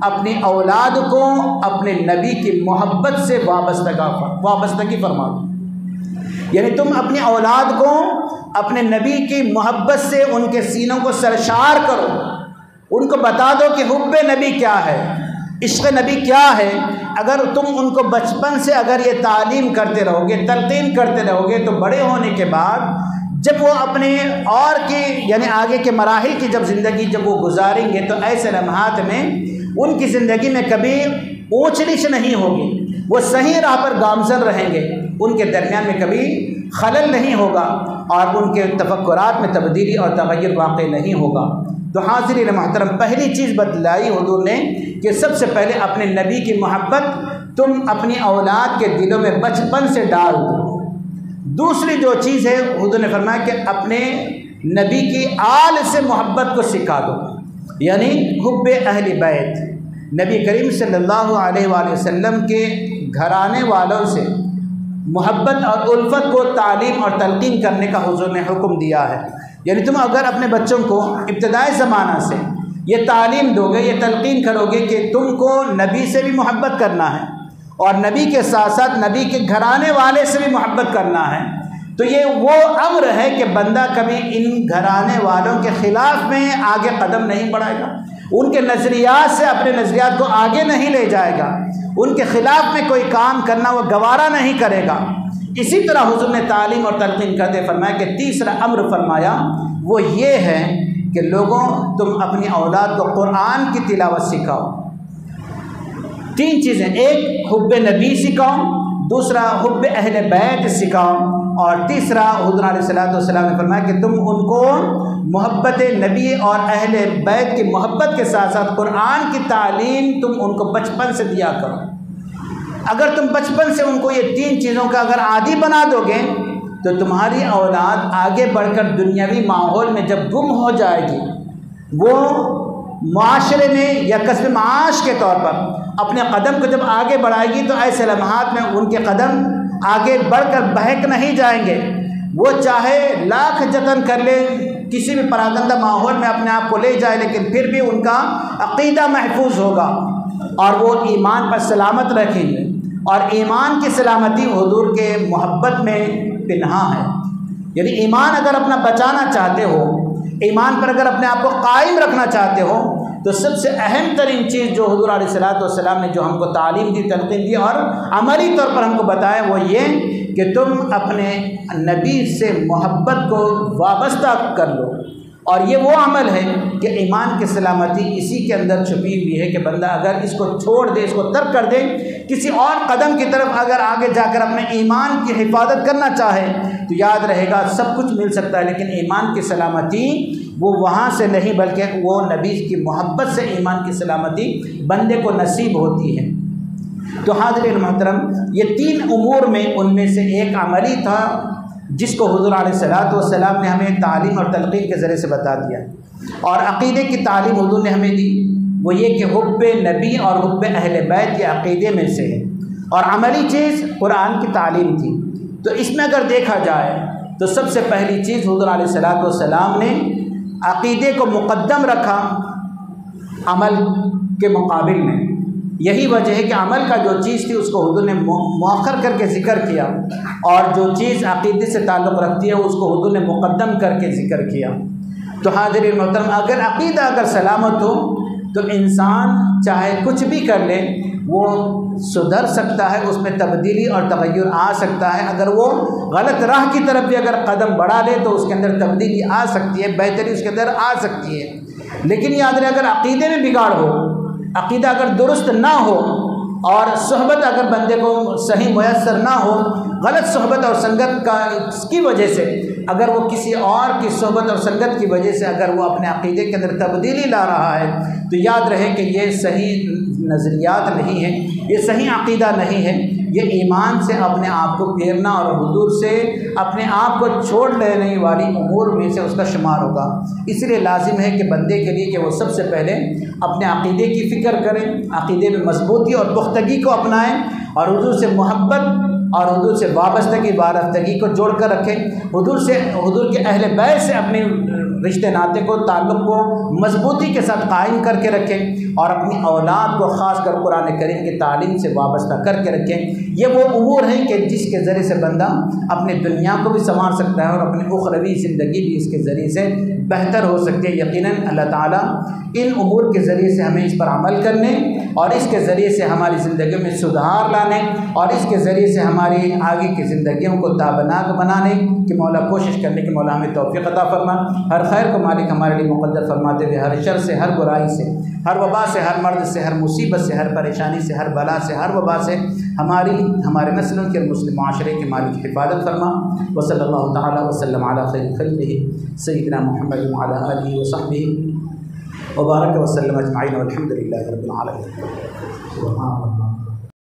اپنی اولاد کو اپنے نبی کی محبت سے وابستگی فرما دو۔ یعنی تم اپنی اولاد کو اپنے نبی کی محبت سے ان کے سینوں کو سرشار کرو، ان کو بتا دو کہ حب نبی کیا ہے، عشق نبی کیا ہے۔ اگر تم ان کو بچپن سے اگر یہ تعلیم کرتے رہو گے، تلقین کرتے رہو گے، تو بڑے ہونے کے بعد جب وہ اپنے اور کی یعنی آگے کے مراحل کی جب زندگی جب وہ گزاریں گے، تو ایسے لمحات میں ان کی زندگی میں کبھی اونچ نیچ نہیں ہوگی، وہ صحیح راہ پر گامزن رہیں گے، ان کے درمیان میں کبھی خلل نہیں ہوگا اور ان کے تفکرات میں تبدیلی اور تغیر واقع نہیں ہوگا۔ تو حاضرین محترم، پہلی چیز بتلائی حضور نے کہ سب سے پہلے اپنے نبی کی محبت تم اپنی اولاد کے دلوں میں بچپن سے ڈال دو۔ دوسری جو چیز ہے حضور نے فرمایا کہ اپنے نبی کی آل سے محبت کو سکھا دو، یعنی حب اہل بیت، نبی کریم صلی اللہ علیہ وآلہ وسلم کے گھرانے والوں سے محبت اور الفت کو تعلیم اور تلقین کرنے کا حضور نے حکم دیا ہے۔ یعنی تم اگر اپنے بچوں کو ابتدائی زمانہ سے یہ تعلیم دو گے، یہ تلقین کرو گے کہ تم کو نبی سے بھی محبت کرنا ہے اور نبی کے ساتھ ساتھ نبی کے گھرانے والے سے بھی محبت کرنا ہے، تو یہ وہ امر ہے کہ بندہ کبھی ان گھرانے والوں کے خلاف میں آگے قدم نہیں بڑھائے گا، ان کے نظریات سے اپنے نظریات کو آگے نہیں لے جائے گا، ان کے خلاف میں کوئی کام کرنا وہ گوارا نہیں کرے گا۔ اسی طرح حضور نے تعلیم اور تلقین کرتے فرمایا کہ تیسرا امر فرمایا وہ یہ ہے کہ لوگوں تم اپنی اولاد کو قرآن کی تلاوت سکھاؤ۔ تین چیزیں، ایک حب نبی سکھاؤ، دوسرا حب اہل بیت سکھاؤ، اور تیسرا حضور علیہ الصلوۃ والسلام نے فرمایا کہ تم ان کو محبت نبی اور اہل بیت کی محبت کے ساتھ ساتھ قرآن کی تعلیم تم ان کو بچپن سے دیا کرو۔ اگر تم بچپن سے ان کو یہ تین چیزوں کا اگر عادی بنا دو گے تو تمہاری اولاد آگے بڑھ کر دنیاوی ماحول میں جب گم ہو جائے گی، وہ معاشرے میں یا کسب معاش کے طور پر اپنے قدم کو جب آگے بڑھائے گی تو ایسے لمحات میں ان کے قدم آگے بڑھ کر بہک نہیں جائیں گے، وہ چاہے لاکھ جتن کر لے، کسی بھی پراگندہ ماحول میں اپنے آپ کو لے جائے، لیکن پھر بھی ان کا عقیدہ محفوظ ہوگا اور وہ ایمان پر سلامت رکھیں گے، اور ایمان کی سلامتی حضور کے محبت میں پنہاں ہے۔ یعنی ایمان اگر اپنا بچانا چاہتے ہو، ایمان پر اگر اپنے آپ کو قائم رکھنا چاہتے ہو، تو سب سے اہم ترین چیز جو حضور علیہ الصلوۃ والسلام نے جو ہم کو تعلیم دی، تلقین دی اور عملی طور پر ہم کو بتایا وہ یہ کہ تم اپنے نبی سے محبت کو وابستہ کر لو، اور یہ وہ عمل ہے کہ ایمان کی سلامتی اسی کے اندر چھپی ہوئی ہے کہ بندہ اگر اس کو چھوڑ دے، اس کو ترک کر دے، کسی اور قدم کی طرف اگر آگے جا کر اپنے ایمان کی حفاظت کرنا چاہے تو یاد رہے گا سب کچھ مل سکتا ہے، لیکن ایمان کی سلامتی وہ وہاں سے نہیں بلکہ وہ نبی کی محبت سے ایمان کی سلامتی بندے کو نصیب ہوتی ہے۔ تو حاضرین محترم، یہ تین امور میں ان میں سے ایک عملی تھا جس کو حضور علیہ الصلوۃ والسلام نے ہمیں تعلیم اور تلقین کے ذریعے سے بتا دیا، اور عقیدے کی تعلیم حضور نے ہمیں دی، وہ یہ کہ حب نبی اور حب اہل بیت کے عقیدے میں سے ہے، اور عملی چیز قرآن کی تعلیم تھی۔ تو اس میں اگر دیکھا جائے تو سب سے پہلی چیز حضور علیہ الصلوۃ والسلام نے عقیدے کو مقدم رکھا عمل کے مقابل میں۔ یہی وجہ ہے کہ عمل کا جو چیز تھی اس کو حضور نے مؤخر کر کے ذکر کیا، اور جو چیز عقیدے سے تعلق رکھتی ہے اس کو حضور نے مقدم کر کے ذکر کیا۔ تو حاضرین محترم، اگر عقیدہ اگر سلامت ہو تو انسان چاہے کچھ بھی کر لے وہ سدھر سکتا ہے، اس میں تبدیلی اور تغیر آ سکتا ہے۔ اگر وہ غلط راہ کی طرف بھی اگر قدم بڑھا لے تو اس کے اندر تبدیلی آ سکتی ہے، بہتری اس کے اندر آ سکتی ہے۔ لیکن یاد رہے، اگر عقیدے میں بگاڑ ہو، عقیدہ اگر درست نہ ہو، اور صحبت اگر بندے کو صحیح میسر نہ ہو، غلط صحبت اور سنگت کی وجہ سے اگر وہ کسی اور کی صحبت اور سنگت کی وجہ سے اگر وہ اپنے عقیدے کے اندر تبدیلی لا رہا ہے تو یاد رہے کہ یہ صحیح نظریات نہیں ہیں، یہ صحیح عقیدہ نہیں ہے، یہ ایمان سے اپنے آپ کو پھیرنا اور حضور سے اپنے آپ کو چھوڑ لینے والی امور میں سے اس کا شمار ہوگا۔ اس لیے لازم ہے کہ بندے کے لیے کہ وہ سب سے پہلے اپنے عقیدے کی فکر کریں، عقیدے میں مضبوطی اور پختگی کو اپنائیں، اور حضور سے محبت اور حضور سے وابستگی وابستگی کو جوڑ کر رکھیں، حضور کے اہل بیت سے اپنے رشتے ناطے کو، تعلق کو مضبوطی کے ساتھ قائم کر کے رکھیں، اور اپنی اولاد کو خاص کر قرآن کریم کی تعلیم سے وابستہ کر کے رکھیں۔ یہ وہ امور ہیں کہ جس کے ذریعے سے بندہ اپنے دنیا کو بھی سنوار سکتا ہے اور اپنی اخروی زندگی بھی اس کے ذریعے سے بہتر ہو سکتی ہے۔ یقیناً اللہ تعالیٰ ان امور کے ذریعے سے ہمیں اس پر عمل کرنے اور اس کے ذریعے سے ہماری زندگیوں میں سدھار لانے اور اس کے ذریعے سے ہماری آگے کی زندگیوں کو تابناک بنانے کہ مولا کوشش کرنے کی مولا ہمیں توفیق عطا فرما۔ ہر خیر کو مالک ہمارے لیے مقدر فرماتے ہوئے ہر شر سے، ہر برائی سے، ہر وبا سے، ہر مرض سے، ہر مصیبت سے، ہر پریشانی سے، ہر بلا سے، ہر وبا سے ہمارے نسلوں کے اور مسلم معاشرے کے مالک حفاظت فرما۔ وصلی اللہ تعالیٰ وسلم علی خیر خلقہ سیدنا محمد وعلی آلہ وصحبہ وبارک وسلم اجمعین والحمد للہ رب العالمین۔ سبحان اللہ۔